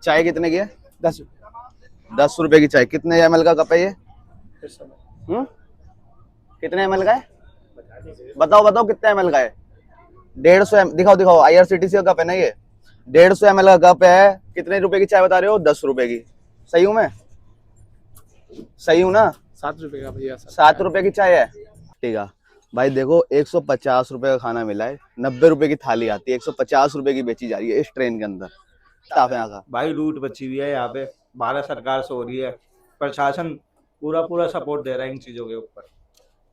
चाय कितने की है? 10। 10 रुपए की चाय। कितने ml का कप है ये? कितने ml का है? बताओ बताओ कितने ml का है? 150 दिखाओ दिखाओ, IRCTC का कप है ना ये। 150 ml का कप है। कितने रुपए की चाय बता रहे हो? 10 रुपए की। सही हूँ मैं? सही हूँ ना? 7 रुपए का भैया। 7 रुपए की चाय है। ठीक है भाई, देखो 150 रुपए का खाना मिला है, 90 रुपए की थाली आती है, 150 रुपए की बेची जा रही है इस ट्रेन के अंदर। स्टाफ है यहाँ का। भाई लूट मची हुई है यहाँ पे। भारत सरकार से हो रही है। प्रशासन पूरा पूरा सपोर्ट दे रहा है इन चीजों के ऊपर।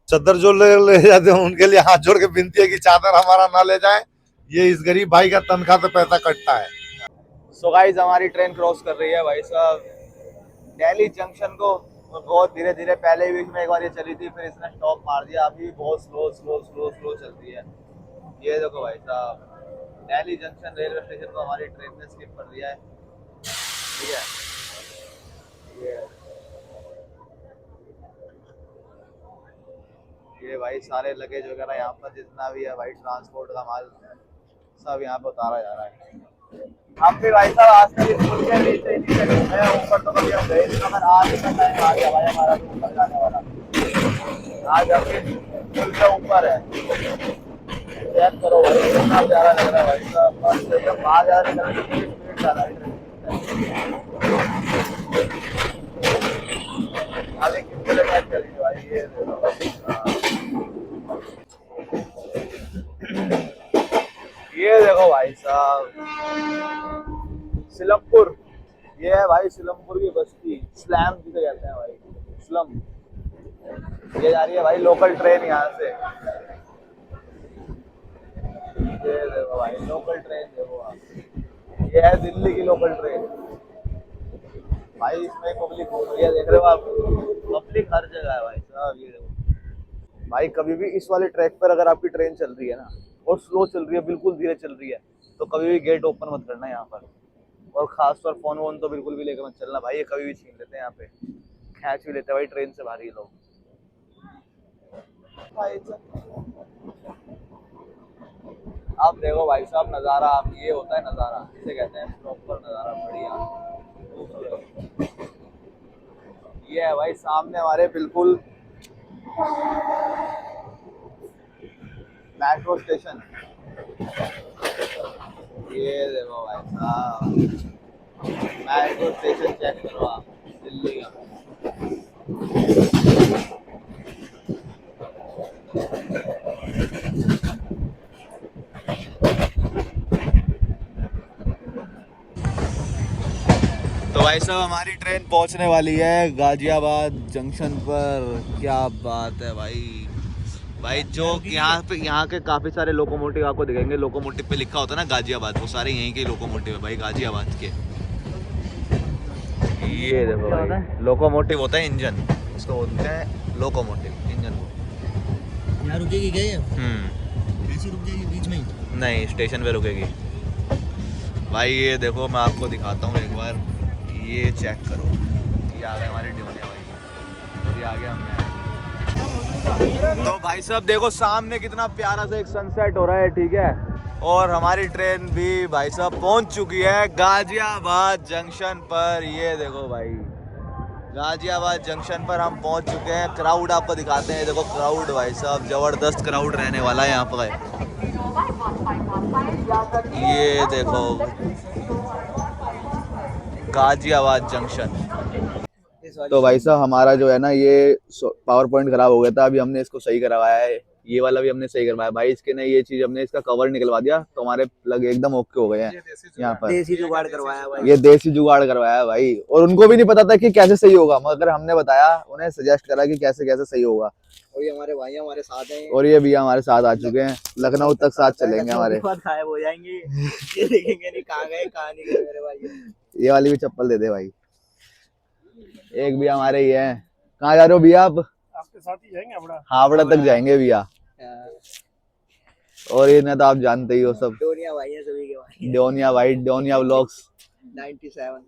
चादर जो ले जाते हैं उनके लिए हाथ जोड़ के विनती है कि चादर हमारा ना ले जाए। ये इस गरीब भाई का तनख्वाह से पैसा कटता है। सो गाइस, हमारी ट्रेन क्रॉस कर रही है भाई साहब दिल्ली जंक्शन को। और बहुत धीरे धीरे, पहले वीक में एक बार ये चली थी, फिर इसने स्टॉप मार दिया। अभी बहुत स्लो स्लो स्लो स्लो चल रही है। ये देखो भाई साहब, दिल्ली जंक्शन रेलवे स्टेशन को हमारी ट्रेन ने स्किप कर दिया है। ठीक है, ये भाई सारे लगेज वगैरह यहाँ पर जितना भी है भाई, ट्रांसपोर्ट का माल सब यहाँ पे उतारा जा रहा है। हम भी भाई साहब आज तक स्कूल के नीचे ही नहीं गए हैं, ऊपर तो कभी हम गए नहीं, मगर आज का टाइम आ गया भाई हमारा भी ऊपर जाने वाला। आज हम स्कूल के ऊपर है। चेक करो भाई कितना प्यारा लग रहा है भाई साहब, बस एकदम बाहर जा रहे हैं, स्पीड जा रहा है। अभी कितने लगे चली भाई, ये ये देखो भाई साहब, सिलमपुर। ये है भाई सिलमपुर की बस्ती, स्लैम जिसे कहते हैं भाई, स्लम। ये जा रही है भाई लोकल ट्रेन यहाँ से। ये देखो भाई लोकल ट्रेन देखो आप, ये है दिल्ली की लोकल ट्रेन भाई। इसमें पब्लिक घूम रही है, देख रहे हो आप, पब्लिक हर जगह है भाई साहब। ये देखो भाई, कभी भी इस वाले ट्रैक पर अगर आपकी ट्रेन चल रही है ना और स्लो चल रही है, बिल्कुल धीरे चल रही है, तो कभी भी गेट ओपन मत करना यहाँ पर। और खासतौर फोन वोन तो बिल्कुल भी लेकर मत चलना भाई, ये कभी भी छीन लेते हैं यहाँ पे, खींच भी लेते हैं भाई ट्रेन से बाहर ये लोग। आप देखो भाई साहब नज़ारा, आप ये होता है नज़ारा, इसे कहते हैं प्रॉपर नज़ारा, बढ़िया। ये है भाई सामने हमारे बिल्कुल मेट्रो स्टेशन। ये देखो भाई साहब मेट्रो स्टेशन, चेक करो आप दिल्ली का। तो भाई साहब हमारी ट्रेन पहुंचने वाली है गाजियाबाद जंक्शन पर। क्या बात है भाई। भाई जो यहाँ के काफ़ी सारे लोकोमोटिव आपको दिखेंगे, लोकोमोटिव पे लिखा होता है ना गाजियाबाद, वो सारे यहीं के लोकोमोटिव है भाई, गाजियाबाद के। ये देखो भाई, लोकोमोटिव होता है इंजन, इसको बोलते हैं लोकोमोटिव, इंजन को। यहाँ रुकेगी क्या ये? ऐसी रुक जाएगी बीच में ही? नहीं, स्टेशन पे रुकेगी भाई। ये देखो मैं आपको दिखाता हूँ एक बार, ये चेक करो, ये आ गए हमारे ड्योनिया भाई, और ये आ गया हमने। तो भाई साहब देखो सामने कितना प्यारा सा एक सनसेट हो रहा है, ठीक है। और हमारी ट्रेन भी भाई साहब पहुंच चुकी है गाजियाबाद जंक्शन पर। ये देखो भाई गाजियाबाद जंक्शन पर हम पहुंच चुके हैं। क्राउड आपको दिखाते हैं, देखो क्राउड भाई साहब, जबरदस्त क्राउड रहने वाला है यहाँ पर। ये देखो गाजियाबाद जंक्शन। तो भाई साहब हमारा जो है ना, ये पावर पॉइंट खराब हो गया था, अभी हमने इसको सही करवाया है। ये वाला भी हमने सही करवाया भाई, इसके ने ये चीज हमने इसका कवर निकलवा दिया, तो हमारे प्लग एकदम ओके हो गए हैं यहाँ पर। देसी जुगाड़ करवाया भाई। ये देसी जुगाड़ करवाया है भाई, और उनको भी नहीं पता था कि कैसे सही होगा, मगर हमने बताया, उन्हें सजेस्ट करा कि कैसे कैसे सही होगा। और ये हमारे भाई हमारे साथ हैं, और ये भैया हमारे साथ आ चुके हैं, लखनऊ तक साथ चलेंगे हमारे। गायब हो जाएंगे, ये देखेंगे नहीं कहाँ गए कहाँ नहीं गए मेरे भाई। ये वाली भी चप्पल दे दे भाई। एक भैया हमारे ये हैं। कहाँ जा रहे हो भैया आप? आपके साथ ही जाएंगे हावड़ा। हावड़ा तक जाएंगे भैया। और ये ना तो आप जानते ही हो सब, डोनिया भाई है सभी के भाई। डोनिया भाई, डोनिया व्लॉग्स 97।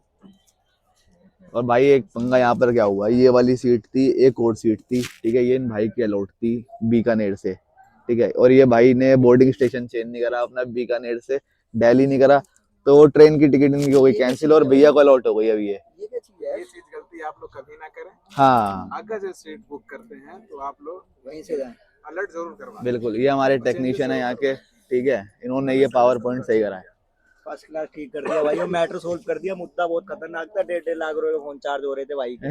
और भाई एक पंगा यहाँ पर क्या हुआ, ये वाली सीट थी, एक और सीट थी, ठीक है, ये इन भाई की अलॉट थी बीकानेर से, ठीक है। और ये भाई ने बोर्डिंग स्टेशन चेंज नहीं करा अपना, बीकानेर से दिल्ली नहीं करा, तो ट्रेन की टिकट इनकी हो गई कैंसिल और भैया को अलॉट हो गई अभी ये। क्या चीज है? ये चीज गलती आप लोग कभी ना करें। हाँ अगर जो सीट बुक करते हैं तो आप लोग वहीं से जाए। अलर्ट जरूर करवाएं। बिल्कुल, ये हमारे टेक्नीशियन है यहाँ के, ठीक है, इन्होंने ये पावर पॉइंट सही करा है। फर्स्ट क्लास ठीक कर दिया भाई, वो मैटर सोल्व कर दिया। मुद्दा बहुत खतरनाक था, 1.5 लाख रुपए फोन चार्ज हो रहे थे भाई के।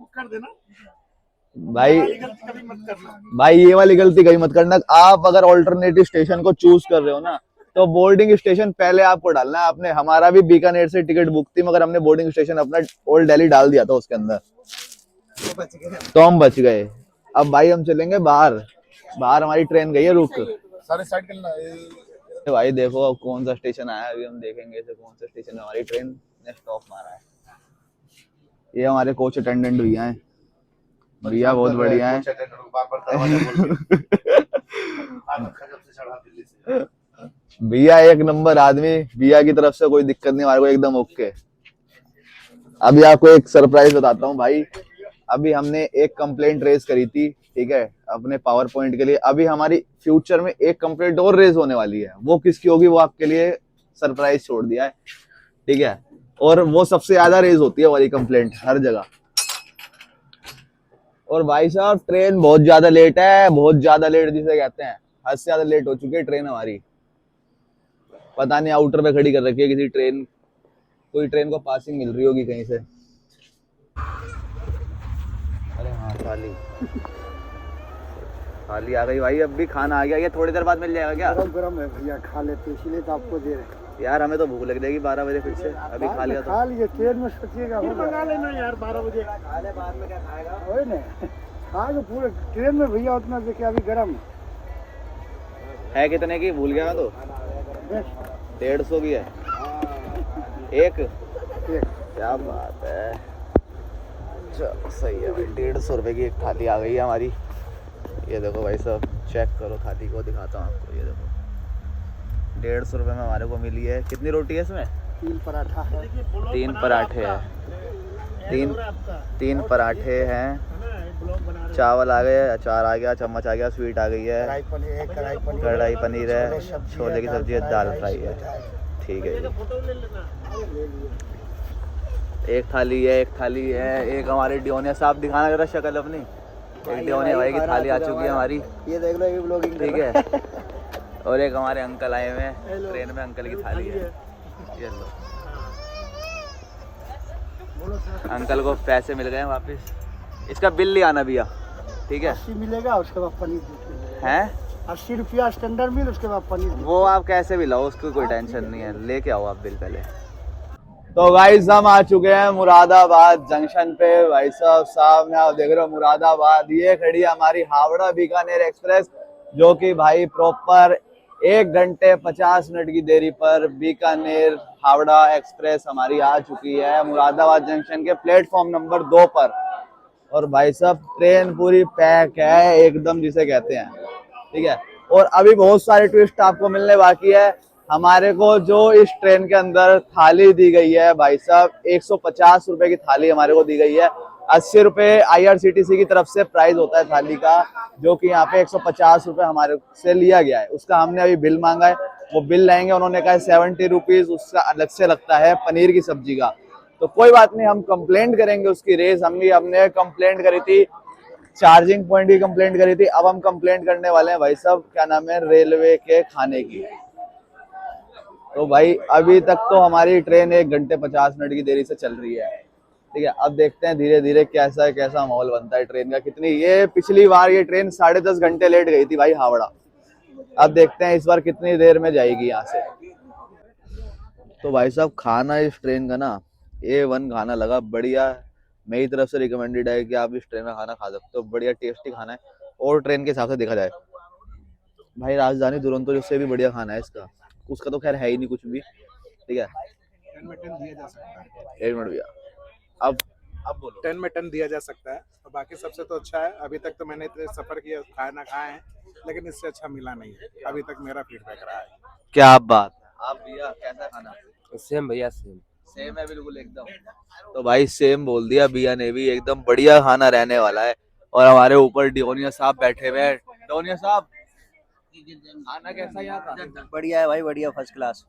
कर देना भाई ये गलती कभी मत करना। भाई ये वाली गलती कहीं मत करना। आप अगर ऑल्टरनेटिव स्टेशन को चूज कर रहे हो ना, तो बोर्डिंग स्टेशन पहले आपको डालना है। आपने हमारा भी बीकानेर से टिकट बुक थी, मगर हमने बोर्डिंग स्टेशन अपना ओल्ड दिल्ली डाल दिया था उसके अंदर, तो बच गए। तो हम बच गए। अब भाई हम चलेंगे बाहर, बाहर हमारी ट्रेन गई है रुक। सारे साइड करना भाई देखो अब कौन सा स्टेशन आया है, अभी हम देखेंगे इसे कौन सा स्टेशन में हमारी ट्रेन ने स्टॉप मारा है। ये हमारे कोच अटेंडेंट भैया हैं, भैया बहुत बढ़िया है। भैया एक नंबर आदमी, भैया की तरफ से कोई दिक्कत नहीं हमारे को, एकदम ओके। अभी आपको एक सरप्राइज बताता हूँ भाई, अभी हमने एक कंप्लेंट रेज करी थी, ठीक है, अपने पावर पॉइंट के लिए। अभी हमारी फ्यूचर में एक कंप्लेंट और रेज होने वाली है, वो किसकी होगी वो आपके लिए सरप्राइज छोड़ दिया है, ठीक है। और वो सबसे ज्यादा रेज होती है वाली कंप्लेंट हर जगह। और भाई साहब ट्रेन बहुत ज्यादा लेट है, बहुत ज्यादा लेट जिसे कहते हैं, हद से ज्यादा लेट हो चुकी है ट्रेन हमारी। पता नहीं आउटर पे खड़ी कर रखी है किसी ट्रेन, कोई ट्रेन को पासिंग मिल रही होगी कहीं से। अरे हाँ थाली थाली आ गई भाई, अब भी खाना आ गया। ये थोड़ी देर बाद मिल जाएगा क्या? गरम गरम है भैया, खा लेते इसीलिए तो आपको दे रहे हैं। यार हमें तो भूख लग जाएगी 12 बजे फिर से, अभी खा लिया तो। खा लीजिए, ट्रेन में सोचिएगा मंगा लेना यार 12 बजे। खा ले, बाद में क्या खाएगा? वही ना, खा के पूरे ट्रेन में भैया उतना देखे अभी गरम है कितने की भूल गया मैं तो। 150 की है एक। क्या बात है, चलो सही है भाई। 150 रुपए की एक थाली आ गई है हमारी। ये देखो भाई साहब, चेक करो थाली को, दिखाता हूँ आपको। ये देखो 150 रुपए में हमारे को मिली है। कितनी रोटी है इसमें? 3 पराठा है, 3 पराठे हैं, तीन पराठे हैं, चावल आ गए, अचार आ गया, चम्मच आ गया, स्वीट आ गई है, कढ़ाई पनीर है, छोले की सब्जी है, दाल फ्राई है, ठीक है। एक थाली है, एक थाली है। एक हमारे डियोनिया साहब, दिखाना जरा शक्ल अपनी। एक डियोनिया भाई की थाली आ चुकी है हमारी, ये देख लो, ये ब्लॉगिंग ठीक है। और एक हमारे अंकल आए हुए हैं ट्रेन में, अंकल की थाली है, ये लो। अंकल को पैसे मिल गए हैं वापस। इसका बिल ले आना भैया, ठीक है। 80 मिलेगा, उसके बाद पनीर हैं 80 रुपया स्टैंडर्ड मिल, उसके बाद पनीर। वो आप कैसे भी लाओ, उसको कोई टेंशन नहीं है, लेके आओ आप बिल पहले। तो गाइस हम आ चुके हैं मुरादाबाद जंक्शन पे। भाई साहब सामने आप देख रहे हो मुरादाबाद, ये खड़ी है हमारी हावड़ा बीकानेर एक्सप्रेस, जो कि भाई प्रॉपर 1 घंटे 50 मिनट की देरी पर बीकानेर हावड़ा एक्सप्रेस हमारी आ चुकी है मुरादाबाद जंक्शन के प्लेटफॉर्म नंबर 2 पर। और भाई साहब ट्रेन पूरी पैक है एकदम, जिसे कहते हैं, ठीक है। और अभी बहुत सारे ट्विस्ट आपको मिलने बाकी है। हमारे को जो इस ट्रेन के अंदर थाली दी गई है भाई साहब, 150 रुपए की थाली हमारे को दी गई है। 80 रुपए IRCTC की तरफ से प्राइस होता है थाली का, जो कि यहाँ पे 150 रुपए हमारे से लिया गया है। उसका हमने अभी बिल मांगा है, वो बिल लाएंगे। उन्होंने कहा 70 रुपीज उसका अलग से लगता है पनीर की सब्जी का। तो कोई बात नहीं, हम कंप्लेंट करेंगे उसकी रेस। हमने कंप्लेंट करी थी, चार्जिंग पॉइंट की कंप्लेंट करी थी, अब हम कंप्लेंट करने वाले हैं भाई साहब, क्या नाम है, रेलवे के खाने की। तो भाई अभी तक तो हमारी ट्रेन 1 घंटे 50 मिनट की देरी से चल रही है, ठीक है। अब देखते हैं धीरे धीरे कैसा माहौल बनता है ट्रेन का। कितनी, ये पिछली बार ये ट्रेन 10.5 घंटे लेट गई थी भाई हावड़ा। अब देखते हैं इस बार कितनी देर में जाएगी यहाँ से। तो भाई साहब खाना इस ट्रेन का ना A1 खाना लगा, बढ़िया। मेरी तरफ से रिकमेंडेड है कि आप इस ट्रेन का खाना खा सकते हो, बढ़िया टेस्टी खाना है। और ट्रेन के हिसाब से देखा जाए भाई राजधानी दुरंतो से भी बढ़िया खाना है इसका, उसका तो खैर है ही नहीं कुछ भी, ठीक है। 10 में 10 दिया जा सकता है। 1 मिनट भैया, अब बोलो। 10 में 10 दिया जा सकता है, और बाकी सबसे तो अच्छा है। अभी तक तो मैंने इतने सफर किया, खाना खाए हैं, लेकिन इससे अच्छा मिला नहीं है अभी तक, मेरा फीडबैक रहा है। क्या बात। आप भैया कैसा खाना? सेम भैया, सेम है बिल्कुल एकदम। तो भाई सेम बोल दिया भैया ने भी, एकदम बढ़िया खाना रहने वाला है। और हमारे ऊपर डियोनिया साहब बैठे हुए हैं। डियोनिया साहब खाना कैसा यहाँ का? बढ़िया है भाई, बढ़िया, फर्स्ट क्लास।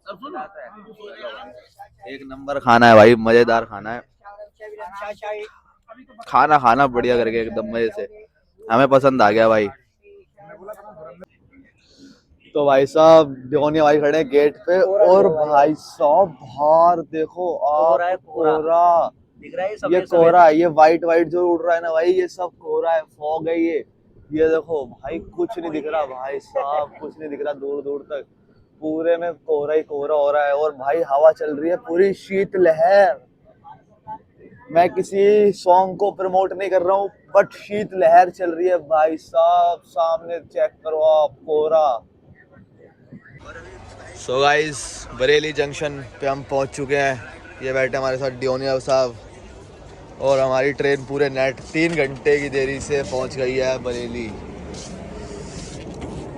एक नंबर खाना है भाई, मजेदार खाना है। खाना खाना बढ़िया करके एकदम मजे से, हमें पसंद आ गया भाई। तो भाई साहब डिओनिया भाई खड़े हैं गेट पे, और भाई साहब बाहर देखो आप कोहरा दिख रहा है ये कोहरा है, ये वाइट वाइट जो उड़ रहा है ना भाई, ये सब कोहरा है, फॉग है ये देखो भाई, कुछ नहीं दिख रहा भाई साहब, कुछ नहीं दिख रहा दूर दूर तक, पूरे में कोहरा ही कोहरा हो रहा है। और भाई हवा चल रही है पूरी शीतलहर। मैं किसी सॉन्ग को प्रमोट नहीं कर रहा हूँ, बट शीतलहर चल रही है भाई साहब, सामने चेक करो आप कोहरा। सो गाइस बरेली जंक्शन पे हम पहुंच चुके हैं, ये बैठे हमारे साथ डिओनिया साहब, और हमारी ट्रेन पूरे नेट 3 घंटे की देरी से पहुंच गई है बरेली।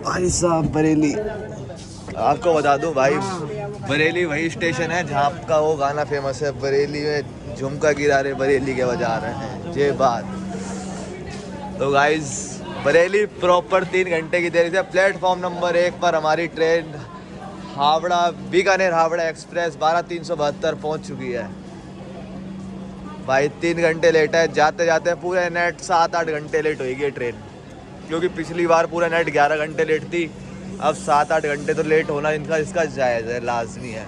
भाई साहब बरेली, आपको बता दूं भाई, बरेली वही स्टेशन है जहाँ का वो गाना फेमस है, बरेली में झुमका गिरा रहे बरेली के बजा रहे हैं, ये बात। तो गाइस बरेली प्रॉपर 3 घंटे की देरी से प्लेटफॉर्म नंबर 1 पर हमारी ट्रेन हावड़ा बीकानेर हावड़ा एक्सप्रेस 12372 पहुंच चुकी है। भाई 3 घंटे लेट है, जाते जाते पूरे नेट 7-8 घंटे लेट होगी ट्रेन, क्योंकि पिछली बार पूरा नेट 11 घंटे लेट थी, अब 7-8 घंटे तो लेट होना इनका इसका जायज़ है, लाजमी है।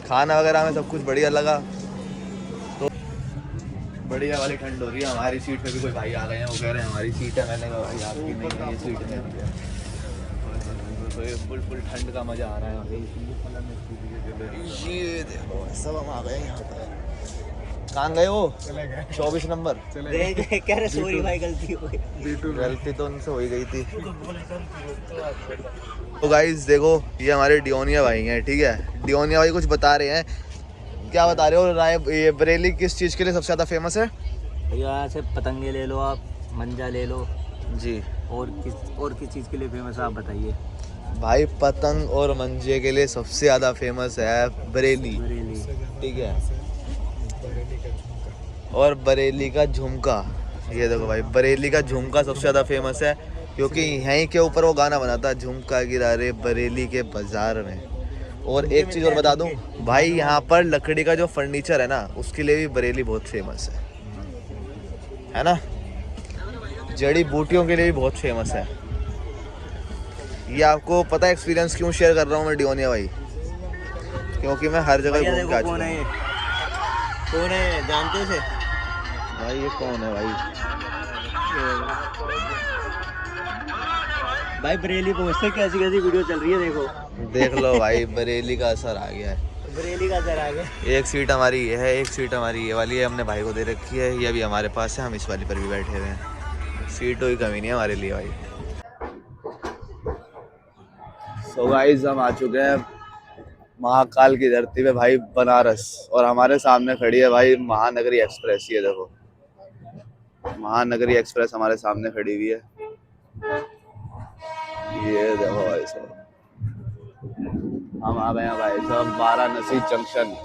खाना वगैरह में सब कुछ बढ़िया लगा, तो बढ़िया वाली ठंड हो रही है। हमारी सीट पे भी कोई भाई आ गए हैं, वो कह रहे हैं हमारी सीट है, मैंने कहा भाई आपकी नहीं है, ये सीट है। तो ये फुल ठंड का मज़ा आ रहा है। ये देखो सब हम आ गए यहाँ पर। कहाँ गए वो? 24 नंबर कह रहे सॉरी भाई, गलती हो गई। गलती तो उनसे हो ही गई थी। तो गाइस देखो ये हमारे डिओनिया भाई हैं, ठीक है। डिओनिया भाई कुछ बता रहे हैं, क्या बता रहे हो? राय ये बरेली किस चीज़ के लिए सबसे ज़्यादा फेमस है? यहाँ से पतंगे ले लो आप, मंजा ले लो जी, और किस चीज़ के लिए फेमस है आप बताइए। भाई पतंग और मंजे के लिए सबसे ज़्यादा फेमस है बरेली, ठीक है। और बरेली का झुमका, ये देखो भाई बरेली का झुमका सबसे ज़्यादा फेमस है, क्योंकि यहीं के ऊपर वो गाना बना था, झुमका गिरा रे बरेली के बाजार में। और एक चीज़ और बता दूं भाई, यहाँ पर लकड़ी का जो फर्नीचर है ना, उसके लिए भी बरेली बहुत फेमस है ना। जड़ी बूटियों के लिए भी बहुत फेमस है। ये आपको पता है एक्सपीरियंस क्यों शेयर कर रहा हूँ मैं डिओनिया भाई, क्योंकि मैं हर जगह घूम के आ चुका हूँ। कौन है जानते हो से? भाई ये कौन है भाई? भाई बरेली पहुंचते कैसी कैसी वीडियो चल रही है, देखो देख लो भाई बरेली का असर आ गया है। बरेली का असर आ गया। एक सीट हमारी ये है, एक सीट हमारी ये वाली है, हमने भाई को दे रखी है, ये अभी हमारे पास है, हम इस वाली पर भी बैठे हुए हैं। सीटों की कमी नहीं है हमारे लिए भाई। सो गाइस हम आ चुके हैं महाकाल की धरती पे भाई, बनारस, और हमारे सामने खड़ी है भाई महानगरी एक्सप्रेस। ये देखो महानगरी एक्सप्रेस हमारे सामने खड़ी हुई है, ये देखो भाई साहब। हम आ गए हैं भाई साहब वाराणसी जंक्शन,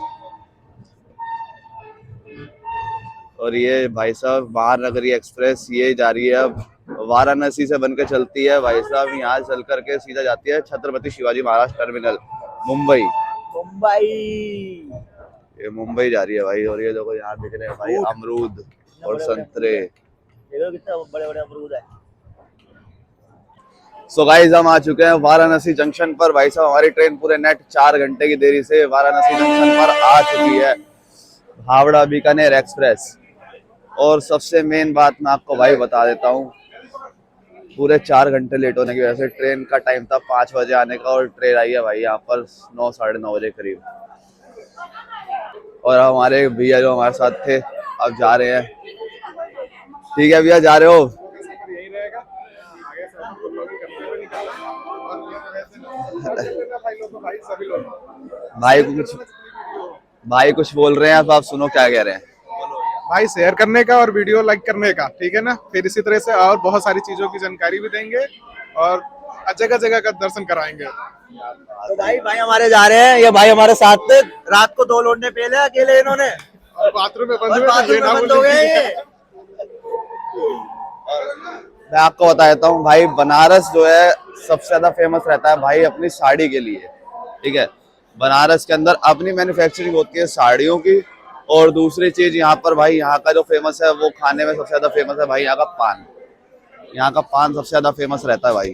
और ये भाई साहब महानगरी एक्सप्रेस ये जा रही है अब वाराणसी से बनकर चलती है भाई साहब, यहाँ चल करके सीधा जाती है छत्रपति शिवाजी महाराज टर्मिनल मुंबई। ये मुंबई जा रही है भाई। और ये देखो यहाँ दिख रहे हैं भाई अमरूद और संतरे, देखो कितना बड़े बड़े अमरूद है। सो गाइस हम आ चुके हैं वाराणसी जंक्शन पर भाई साहब। हमारी ट्रेन पूरे नेट 4 घंटे की देरी से वाराणसी जंक्शन पर आ चुकी है, हावड़ा बीकानेर एक्सप्रेस। और सबसे मेन बात मैं आपको भाई बता देता हूँ, पूरे 4 घंटे लेट होने की वजह से ट्रेन का टाइम था 5 बजे आने का, और ट्रेन आई है भाई यहाँ पर 9 साढ़े 9 बजे करीब। और हमारे भैया जो हमारे साथ थे अब जा रहे हैं। ठीक है भैया, जा रहे हो? यही रहेगा, आगे से हमको ब्लॉगिंग करते हुए निकाला और भाई सभी लोग भाई कुछ बोल रहे हैं आप सुनो क्या कह रहे हैं। भाई शेयर करने का और वीडियो लाइक करने का, ठीक है ना। फिर इसी तरह से और बहुत सारी चीजों की जानकारी भी देंगे और जगह जगह का दर्शन कराएंगे। तो भाई हमारे जा रहे हैं, ये भाई हमारे साथ थे। रात को 2 लौंडे पहले अकेले इन्होंने, और बाथरूम में बंद हो गए। मैं आपको बता देता हूँ भाई, बनारस जो है सबसे ज्यादा फेमस रहता है भाई अपनी साड़ी के लिए। ठीक है, बनारस के अंदर अपनी मैन्युफैक्चरिंग होती है साड़ियों की। और दूसरी चीज यहाँ पर भाई, यहाँ का जो फेमस है वो खाने में सबसे ज्यादा फेमस है भाई यहाँ का पान। यहाँ का पान सबसे ज्यादा फेमस रहता है भाई।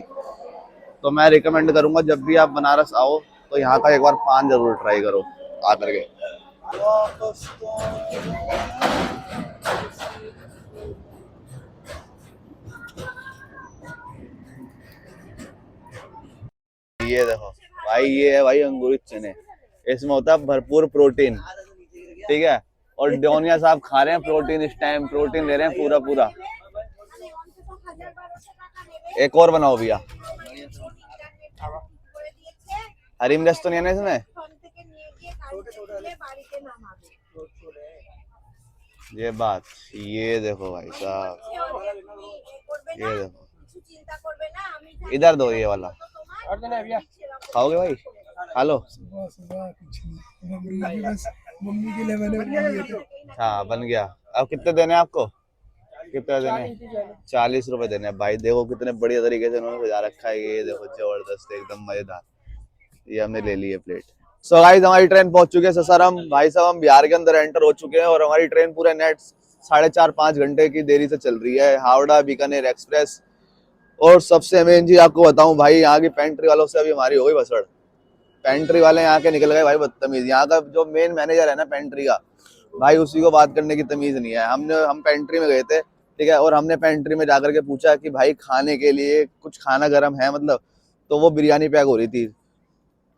तो मैं रिकमेंड करूंगा जब भी आप बनारस आओ तो यहाँ का एक बार पान जरूर ट्राई करो आकर के। ये देखो भाई, ये है भाई अंकुरित चने, इसमें होता है भरपूर प्रोटीन। ठीक है, और डोनिया साहब खा रहे हैं प्रोटीन, इस टाइम प्रोटीन ले रहे हैं पूरा पूरा। एक और बनाओ भैया। हरी मिर्च तो नहीं है ना इसमें? ये बात, ये देखो भाई साहब, ये देखो, इधर दो ये वाला, खाओगे भाई? खा लो। हाँ बन गया। अब कितने देने हैं आपको? कितने देने हैं? 40 रुपए देने हैं भाई। देखो कितने बढ़िया तरीके से उन्होंने सजा रखा है, ये देखो जबरदस्त एकदम मजेदार। ये हमने ले ली है प्लेट। सो गाइस हमारी ट्रेन पहुंच चुकी है ससाराम। भाई साहब हम बिहार के अंदर एंटर हो चुके हैं और हमारी ट्रेन पूरे नेट 4.5-5 घंटे की देरी से चल रही है, हावड़ा बीकानेर एक्सप्रेस। और सबसे मेन चीज आपको बताऊं भाई, यहाँ की पेंट्री वालों से अभी हमारी हो गई भसड़। पेंट्री वाले यहाँ के निकल गए भाई बदतमीज। यहाँ का जो मेन मैनेजर है ना पेंट्री का, भाई उसी को बात करने की तमीज नहीं है। हम पेंट्री में गए थे, ठीक है, और हमने पेंट्री में जाकर के पूछा कि भाई खाने के लिए कुछ खाना गर्म है मतलब, तो वो बिरयानी पैक हो रही थी।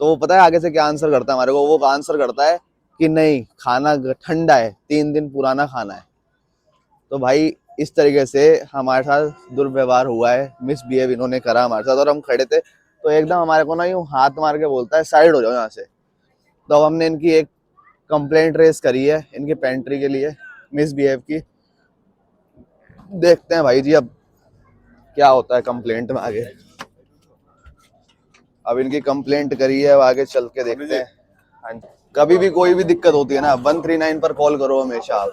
तो वो पता है आगे से क्या आंसर करता है हमारे को? वो आंसर करता है कि नहीं खाना ठंडा है, 3 दिन पुराना खाना है। तो भाई इस तरीके से हमारे साथ दुर्व्यवहार हुआ है, मिसबिहेव इन्होंने करा हमारे साथ। और हम खड़े थे तो एकदम हमारे को ना यूं हाथ मार के बोलता है साइड हो जाओ यहाँ से। तो अब हमने इनकी एक कंप्लेंट रेज करी है इनकी पेंट्री के लिए मिसबिहेव की। देखते हैं भाई जी अब क्या होता है कंप्लेंट में आगे। अब इनकी कंप्लेंट करी है, अब आगे चल के देखते हैं। हाँ, कभी भी कोई भी दिक्कत होती है ना 139 पर कॉल करो हमेशा। आप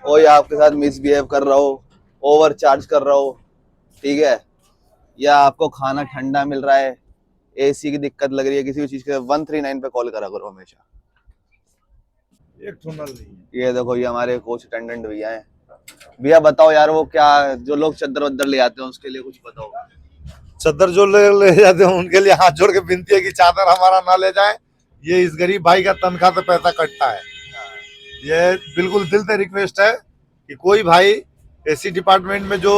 कोई आपके साथ मिसबिहेव कर रहा हो, ओवर चार्ज कर रहा हो, ठीक है, या आपको खाना ठंडा मिल रहा है, एसी की दिक्कत लग रही है, किसी भी चीज के 139 पे कॉल करा करो हमेशा। ये देखो ये हमारे कोच अटेंडेंट भैया हैं। भैया बताओ यार, वो क्या जो लोग चद्दर वद्दर ले आते हैं उसके लिए कुछ बताओ। चद्दर जो ले जाते हैं उनके लिए हाथ जोड़ के विनती है कि चादर हमारा ना ले जाए। ये इस गरीब भाई का तनख्वाह से पैसा कटता है। ये बिल्कुल दिल से रिक्वेस्ट है कि कोई भाई एसी डिपार्टमेंट में जो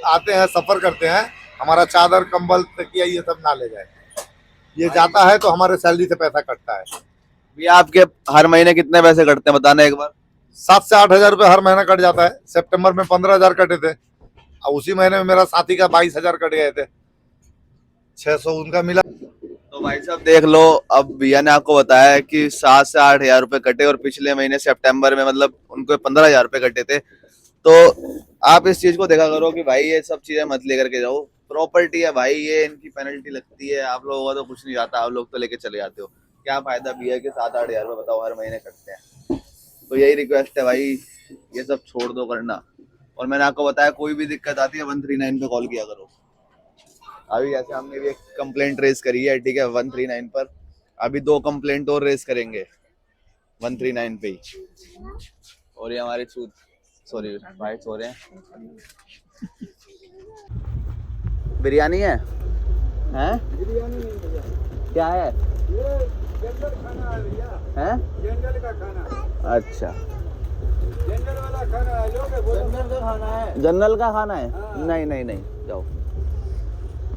आते हैं, सफर करते हैं, हमारा चादर कंबल तकिया ये सब ना ले जाए। ये जाता है तो हमारे सैलरी से पैसा कटता है। भैया आपके हर महीने कितने पैसे कटते हैं बताना एक बार। 7 से 8 हजार रुपये हर महीना कट जाता है। सितंबर में 15,000 कटे थे और उसी महीने में मेरा साथी का 22,000 कट गए थे, 600 उनका मिला। तो भाई साहब देख लो, अब भैया ने आपको बताया कि 7 से 8 हजार रुपए कटे और पिछले महीने सितंबर में मतलब उनको 15,000 रुपए कटे थे। तो आप इस चीज को देखा करो कि भाई ये सब चीजें मत लेकर के जाओ। प्रॉपर्टी है भाई, ये इनकी पेनल्टी लगती है। आप लोगों का तो कुछ नहीं जाता, आप लोग तो लेके चले जाते हो। क्या फायदा भैया के 7-8 हजार रुपए बताओ हर महीने कटते हैं। तो यही रिक्वेस्ट है भाई, ये सब छोड़ दो करना। और मैंने आपको बताया कोई भी दिक्कत आती है 139 पे कॉल किया करो। अभी जैसे हमने भी एक कंप्लेंट रेज करी है, ठीक है, 139 पर। अभी 2 कंप्लेंट और रेज करेंगे 139 पे ही। और ये हमारे सॉरी भाई सो रहे हैं। बिरयानी है? हैं? बिरयानी नहीं भैया, क्या है? ये जनरल खाना है भैया। हैं? जनरल का खाना। अच्छा, जनरल वाला खाना है, लोगे बोलो। जनरल का खाना है। जनरल का खाना है? हाँ। नहीं नहीं नहीं, जाओ।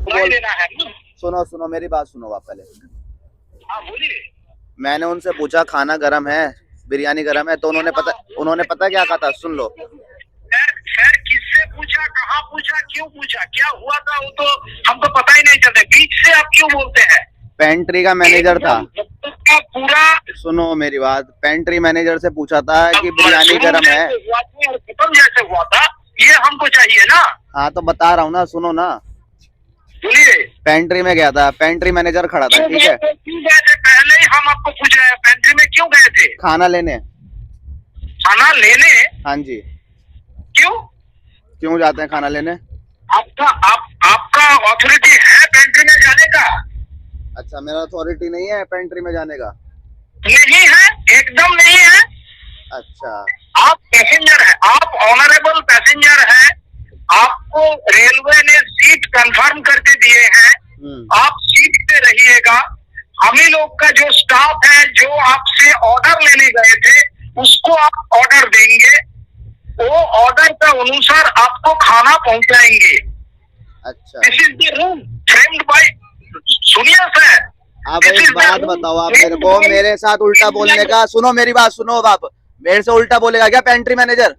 लेना है ना? सुनो मेरी बात सुनो आप पहले। हाँ बोलिए। मैंने उनसे पूछा खाना गरम है, बिरयानी गरम है, तो उन्होंने पता क्या कहा था, सुन लो। सर किससे पूछा, कहाँ पूछा, क्यों पूछा, क्या हुआ था वो तो हमको पता ही नहीं चलता। बीच से आप क्यों बोलते हैं? पेंट्री का मैनेजर था। पूरा सुनो मेरी बात, पेंट्री मैनेजर से पूछा था कि बिरयानी गरम है। खत्म जैसे हुआ था, ये हमको चाहिए ना। हाँ तो बता रहा हूँ ना, सुनो ना। बोलिए। पेंट्री में गया था, पेंट्री मैनेजर खड़ा था, ठीक है। क्यों गए थे? पहले ही हम आपको पूछ रहे हैं, पेंट्री में क्यों गए थे? खाना लेने। खाना लेने? हाँ जी। क्यों? क्यों जाते हैं खाना लेने? आपका अथॉरिटी है पेंट्री में जाने का? अच्छा, मेरा अथॉरिटी नहीं है पेंट्री में जाने का? नहीं है, एकदम नहीं है। अच्छा, आप पैसेंजर है, आप ऑनरेबल पैसेंजर है, आपको रेलवे ने सीट कंफर्म करके दिए हैं, आप सीट पे रहिएगा। हम ही लोग का जो स्टाफ है जो आपसे ऑर्डर लेने गए थे उसको आप ऑर्डर देंगे, वो ऑर्डर के अनुसार आपको खाना पहुंचाएंगे। अच्छा। This is the rule framed bye, सुनिए सर, आप एक बात बताओ, आप मेरे को मेरे साथ उल्टा बोलने का, सुनो मेरी बात सुनो, आप मेरे से उल्टा बोलेगा क्या पेंट्री मैनेजर?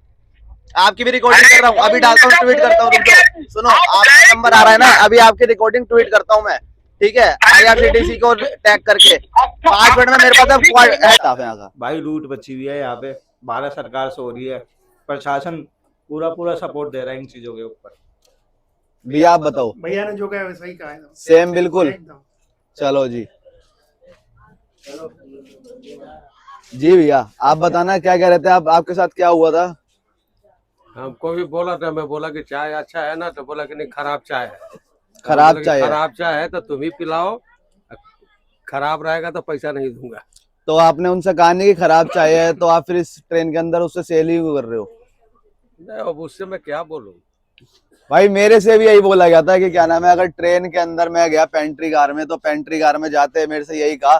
आपकी भी रिकॉर्डिंग कर रहा हूँ, अभी डालता हूँ, ट्वीट करता हूँ, रुको सुनो, आपका नंबर आ रहा है ना, अभी आपकी रिकॉर्डिंग ट्वीट करता हूँ मैं, ठीक है, IRCTC को टैग करके 5 मिनट में मेरे पास अब यहाँ का। भाई लूट मची हुई है यहाँ पे, भारत सरकार से हो रही है, प्रशासन पूरा पूरा सपोर्ट दे रहा है इन चीजों के ऊपर। भैया आप बताओ। भैया ने जो कहा वैसा ही कहा है, सेम बिल्कुल। एकदम। चलो जी, जी भैया आप बताना क्या कह रहे थे आप, आपके साथ क्या हुआ था? हमको भी बोला था, मैं बोला कि चाय अच्छा है ना, तो बोला कि नहीं खराब चाय है। खराब चाय है? खराब चाय है तो तुम ही पिलाओ, खराब रहेगा तो पैसा नहीं दूंगा। तो आपने उनसे कहा नहीं कि खराब चाय है, तो आप फिर इस ट्रेन के अंदर उससे सेल ही कर रहे हो? नहीं, अब उससे मैं क्या बोलूं। भाई मेरे से भी यही बोला गया था कि क्या नाम है, अगर ट्रेन के अंदर मैं गया पेंट्री कार में, तो पेंट्री कार में जाते मेरे से यही कहा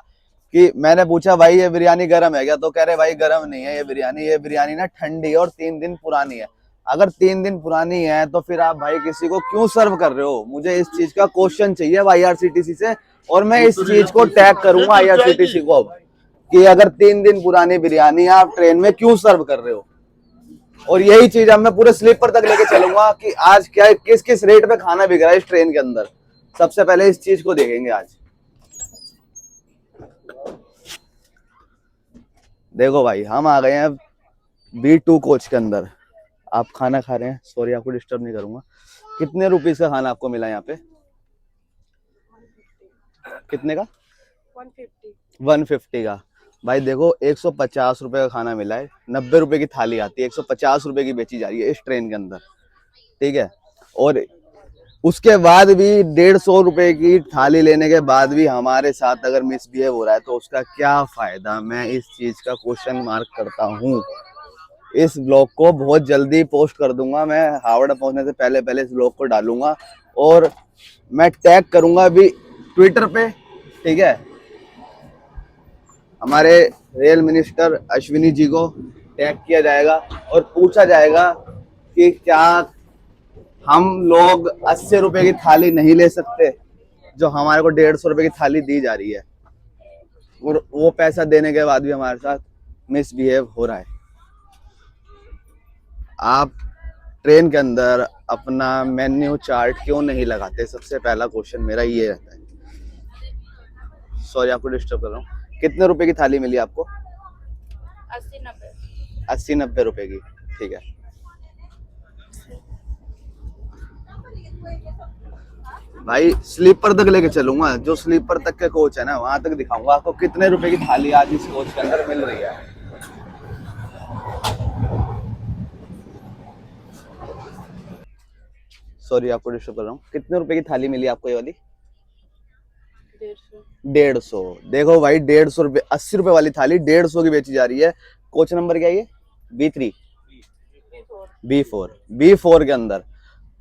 कि मैंने पूछा भाई ये बिरयानी गर्म है क्या, तो कह रहे भाई गर्म नहीं है ये बिरयानी ना ठंडी है और 3 दिन पुरानी है। अगर 3 दिन पुरानी है तो फिर आप भाई किसी को क्यों सर्व कर रहे हो? मुझे इस चीज का क्वेश्चन चाहिए IRCTC से, और मैं इस चीज को टैग करूंगा IRCTC को अब कि अगर 3 दिन पुरानी बिरयानी आप ट्रेन में क्यों सर्व कर रहे हो। और यही चीज अब मैं पूरे स्लीपर तक लेके चलूंगा कि आज क्या किस किस रेट पे खाना बिक रहा है इस ट्रेन के अंदर। सबसे पहले इस चीज को देखेंगे आज। देखो भाई हम आ गए हैं B2 कोच के अंदर, आप खाना खा रहे हैं, सॉरी आपको डिस्टर्ब नहीं करूंगा। कितने रुपीस का खाना आपको मिला यहाँ पे? कितने का? 150 का। भाई देखो 150 रुपए का खाना मिला है, 90 रुपए की थाली आती है, 150 रुपए की बेची जा रही है इस ट्रेन के अंदर, ठीक है। और उसके बाद भी 150 रुपए की थाली लेने के बाद भी हमारे साथ अगर मिसबिहेव हो रहा है तो उसका क्या फायदा? मैं इस चीज का क्वेश्चन मार्क करता हूँ। इस ब्लॉग को बहुत जल्दी पोस्ट कर दूंगा मैं, हावड़ा पहुंचने से पहले पहले इस ब्लॉग को डालूंगा और मैं टैग करूंगा अभी ट्विटर पे, ठीक है। हमारे रेल मिनिस्टर अश्विनी जी को टैग किया जाएगा और पूछा जाएगा कि क्या हम लोग 80 रुपए की थाली नहीं ले सकते जो हमारे को 150 रुपए की थाली दी जा रही है, और वो पैसा देने के बाद भी हमारे साथ मिसबिहेव हो रहा है। आप ट्रेन के अंदर अपना मेन्यू चार्ट क्यों नहीं लगाते? सबसे पहला क्वेश्चन मेरा ये रहता है। सॉरी आपको डिस्टर्ब कर रहा हूँ। कितने रुपए की थाली मिली आपको? 80-90 रुपए की, ठीक है। भाई स्लीपर तक लेके चलूंगा, जो स्लीपर तक के कोच है ना वहां तक दिखाऊंगा आपको कितने रुपए की थाली आज इस कोच के अंदर मिल रही है। सॉरी आपको डिस्टर्ब कर रहा हूँ। कितने रुपए की थाली मिली आपको ये वाली? 150। देखो भाई 150 रुपए, 80 रुपए वाली थाली 150 की बेची जा रही है। कोच नंबर क्या है ये? B3 B4 के अंदर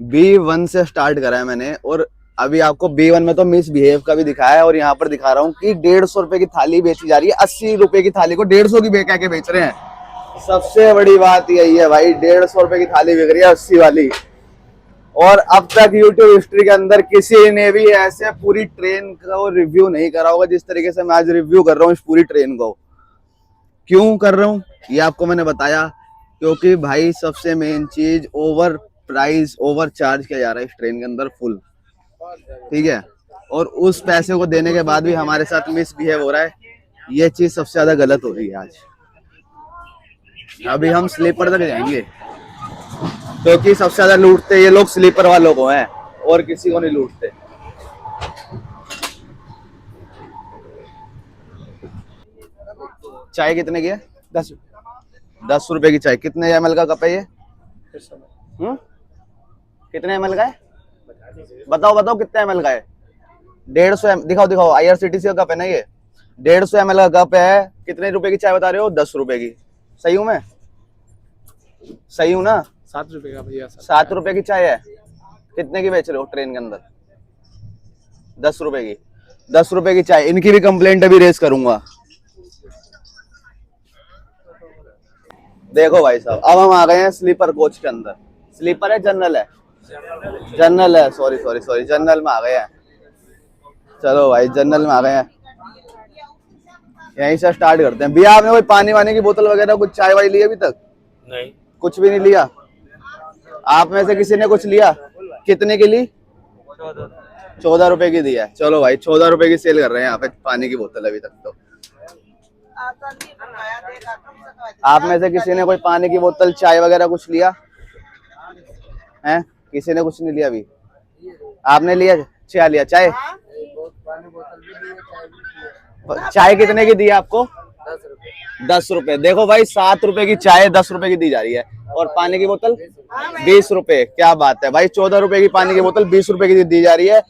B1 से स्टार्ट करा है मैंने, और अभी आपको B1 में तो मिसबिहेव का भी दिखाया है, और यहाँ पर दिखा रहा हूँ कि 150 रुपए की थाली बेची जा रही है। 80 रुपए की थाली को 150 की कह के बेच रहे हैं। सबसे बड़ी बात यही है भाई, 150 रुपए की थाली बिक रही है 80 वाली। और अब तक YouTube हिस्ट्री के अंदर किसी ने भी ऐसे पूरी ट्रेन का रिव्यू नहीं करा होगा जिस तरीके से मैं आज रिव्यू कर रहा हूँ इस पूरी ट्रेन को। क्यों कर रहा हूँ ये आपको मैंने बताया, क्योंकि भाई सबसे मेन चीज ओवर प्राइस, ओवर चार्ज किया जा रहा है इस ट्रेन के अंदर फुल, ठीक है। और उस पैसे को देने के बाद भी हमारे साथ मिसबिहेव हो रहा है, ये चीज सबसे ज्यादा गलत हो रही है आज। अभी हम स्लीपर तक जाएंगे क्योंकि सबसे ज्यादा लूटते ये लोग स्लीपर वालों को हैं और किसी को नहीं लूटते। चाय कितने की है? 10 रुपए की चाय। कितने ml का कप है ये? कितने ml का है? बताओ बताओ कितने ml का है? 150 ml, दिखाओ दिखाओ, IRCTC का कप है ना ये, 150 ml का कप है। कितने रुपए की चाय बता रहे हो? 10 रुपए की। सही हूँ मैं? सही हूँ ना? 7 रुपए का भैया। 7 रुपए की चाय है। कितने की बेच रहे हो ट्रेन के अंदर? 10 रुपए की। 10 रुपए की चाय। इनकी भी कंप्लेंट अभी रेज करूंगा। देखो भाई साहब, अब हम आ गए हैं स्लीपर कोच के अंदर। स्लीपर है जनरल है? जनरल है, सॉरी सॉरी सॉरी, जनरल में आ गए हैं। चलो भाई जनरल में आ गए हैं, यहीं से स्टार्ट करते हैं। भैया आपने कोई पानी वानी की बोतल वगैरह कुछ चाय वाई ली अभी तक? नहीं, कुछ भी नहीं लिया? आप में से किसी ने कुछ लिया? कितने की ली? 14 रुपए की दिया है। चलो भाई 14 रुपए की सेल कर रहे हैं यहाँ पे पानी की बोतल अभी तक तो। आप में से किसी ने कोई पानी की बोतल चाय वगैरह कुछ लिया है? किसी ने कुछ नहीं लिया अभी? आपने लिया? क्या लिया? चाय? चाय कितने की दी है आपको? 10 रुपए। देखो भाई 7 रुपए की चाय 10 रुपए की दी जा रही है, और पानी की बोतल 20 रुपए। क्या बात है भाई, 14 रुपए की पानी की बोतल 20 रुपए की दी जा रही है।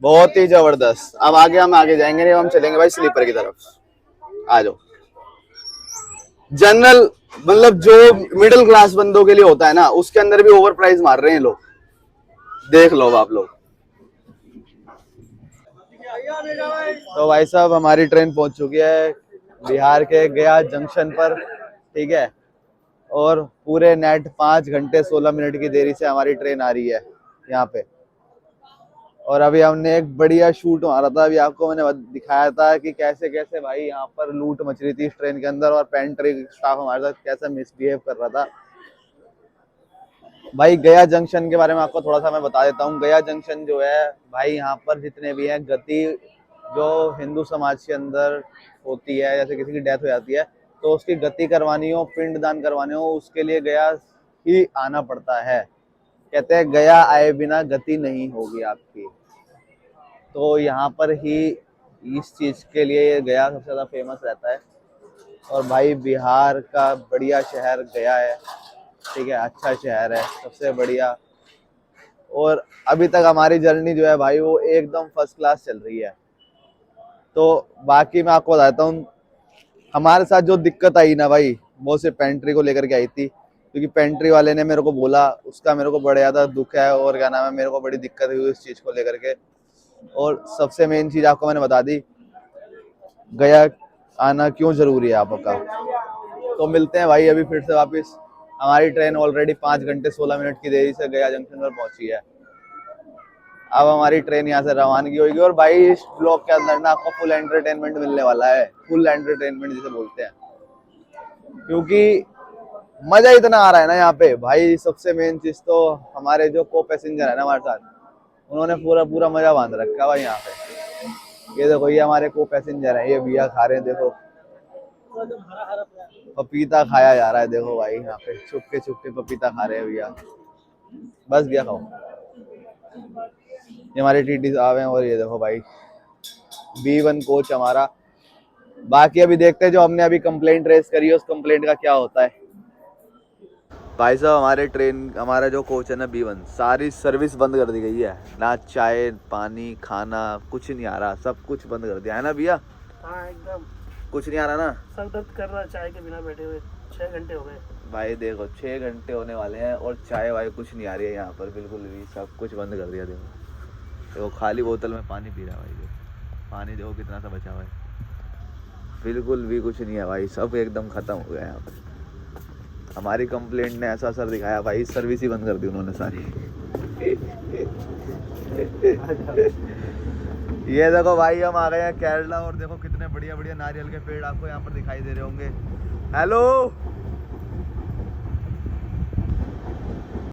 बहुत ही जबरदस्त। अब हम आगे जाएंगे, हम चलेंगे भाई स्लीपर की तरफ। आ जाओ। जनरल मतलब जो मिडिल क्लास बंदों के लिए होता है ना, उसके अंदर भी ओवर प्राइस मार रहे हैं लोग। देख लो आप लोग। तो भाई साहब हमारी ट्रेन पहुंच चुकी है बिहार के गया जंक्शन पर, ठीक है। और पूरे नेट 5 घंटे 16 मिनट की देरी से हमारी ट्रेन आ रही है यहाँ पे। और अभी हमने एक बढ़िया शूट मारा था, अभी आपको मैंने दिखाया था कि कैसे कैसे भाई यहाँ पर लूट मच रही थी इस ट्रेन के अंदर, और पेंट्री स्टाफ हमारे साथ कैसा मिसबिहेव कर रहा था। भाई गया जंक्शन के बारे में आपको थोड़ा सा मैं बता देता हूँ। गया जंक्शन जो है भाई, यहाँ पर जितने भी हैं गति जो हिंदू समाज के अंदर होती है, जैसे किसी की डेथ हो जाती है तो उसकी गति करवानी हो, पिंडदान करवाने हो, उसके लिए गया ही आना पड़ता है। कहते हैं गया आए बिना गति नहीं होगी आपकी। तो यहाँ पर ही इस चीज के लिए गया सबसे ज्यादा फेमस रहता है। और भाई बिहार का बढ़िया शहर गया है, ठीक है, अच्छा शहर है, सबसे बढ़िया। और अभी तक हमारी जर्नी जो है भाई वो एकदम फर्स्ट क्लास चल रही है। तो बाकी मैं आपको बताता हूँ, हमारे साथ जो दिक्कत आई ना भाई, वो सिर्फ पेंट्री को लेकर के आई थी। क्योंकि पेंट्री वाले ने मेरे को बोला, उसका मेरे को बड़ा ज़्यादा दुख है, और क्या नाम है, मेरे को बड़ी दिक्कत हुई इस चीज़ को लेकर के। और सबसे मेन चीज़ आपको मैंने बता दी, गया आना क्यों ज़रूरी है आपका। तो मिलते हैं भाई अभी फिर से वापस। हमारी ट्रेन ऑलरेडी 5 घंटे 16 मिनट की देरी से गया जंक्शन पर पहुंची है। अब हमारी ट्रेन यहाँ से रवानगी होगी। और भाई इस ब्लॉग के अंदर ना आपको फुल एंटरटेनमेंट मिलने वाला है, फुल एंटरटेनमेंट जिसे बोलते हैं, क्योंकि मजा इतना आ रहा है ना यहाँ पे भाई। सबसे मेन चीज तो हमारे जो को पैसेंजर है ना हमारे साथ, उन्होंने पूरा पूरा मजा बांध रखा है भाई यहाँ पे। ये देखो, ये हमारे को पैसेंजर है, ये भैया खा रहे हैं, देखो पपीता खाया जा रहा है। देखो भाई यहाँ पे छुपके छुपके पपीता खा रहे हैं भैया। बस भैया खाओ। ये हमारे टीटी साहब हैं। और ये देखो भाई B1 कोच हमारा। बाकी अभी देखते हैं जो हमने अभी कंप्लेंट रेस करी है उस कंप्लेंट का क्या होता है। भाई साहब हमारे ट्रेन, हमारा जो कोच है ना B1, सारी सर्विस बंद कर दी गई है। ना चाय पानी खाना कुछ नहीं आ रहा, सब कुछ बंद कर दिया है ना भैया? हाँ एकदम कुछ नहीं आ रहा ना। सर दर्द कर रहा है चाय के बिना बैठे हुए। 6 घंटे हो गए भाई। देखो 6 घंटे होने वाले हैं और चाय वाय कुछ नहीं आ रही है यहाँ पर, बिल्कुल भी सब कुछ बंद कर दिया। देखो खाली बोतल में पानी पी रहा है भाई। देखो पानी देखो कितना सा बचा हुआ है, बिल्कुल भी कुछ नहीं है भाई, सब एकदम खत्म हो गया यहाँ पर। हमारी कंप्लेंट ने ऐसा असर दिखाया भाई, सर्विस ही बंद कर दी उन्होंने सारी। ये देखो भाई हम आ गए हैं केरला, और देखो कितने बढ़िया बढ़िया नारियल के पेड़ आपको यहाँ पर दिखाई दे रहे होंगे। हेलो